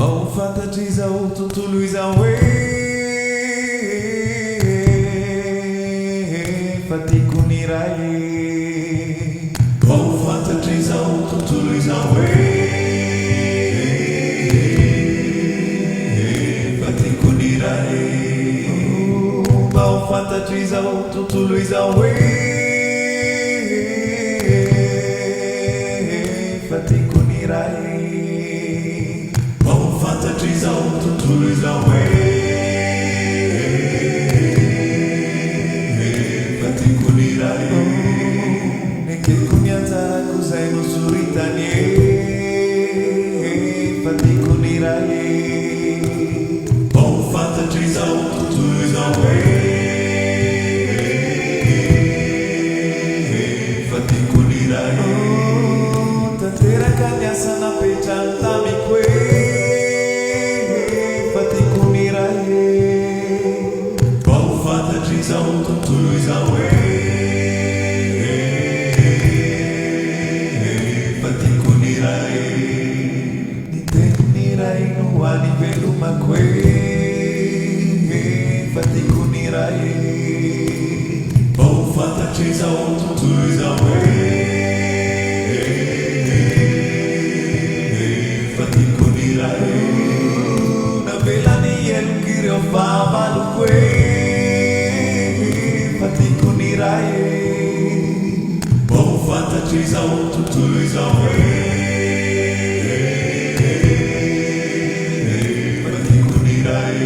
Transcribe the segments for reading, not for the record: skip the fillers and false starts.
Vão fantasia o tudo luz away Fatico nirai Vão fantasia o tudo luz away Fatico nirai Vão fantasia o tudo luz away Fatico nirai Fantasies out to lose away Fatico nirai Neke kunyata kusai no suritanie Fatico nirai Oh fantasies out to lose away Fatico nirai Tantera kanyasa na pechanta mi kwe Out to lose away Fatico nirai Nintendo nirai no anivelo makwe Fatico nirai Oh fantasies out to lose away Fatico nirai Na vela ni elu kire o fava no kwe Fatico nirai Oh fantasies out to lose away Fatico nirai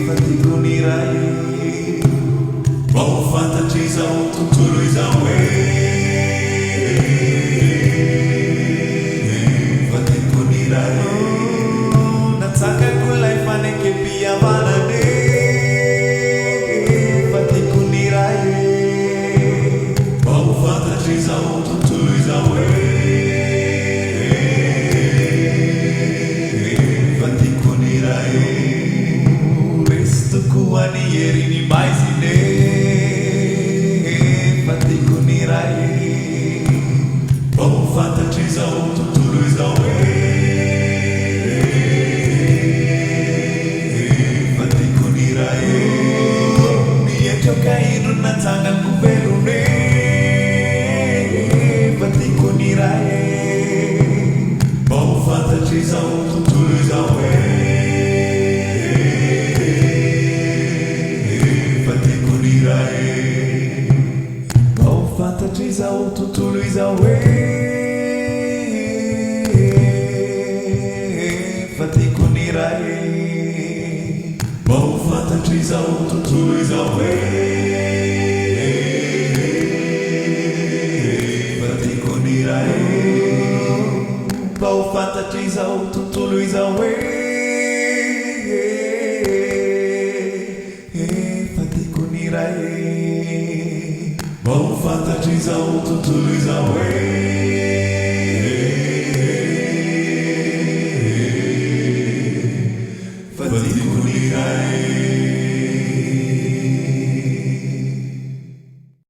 Fatico nirai Oh fantasies out to lose away Fatico nirai Nataka kulai fane ke pia vanane Fatico nirai Oh fantasies out to lose away Fatico nirai Kuani ieri ni mais ine Fatico nirai Oh fantasies out to lose away Fatico nirai Nietyo kairu na tanga kubelu ne Fatico nirai Oh fantasies out to lose away Oh fantasies out to lose away Fatico nirai Oh fantasies out to lose away Fatico nirai Oh fantasies out to lose away Fatico nirai Oh fantasies out to lose away Fatico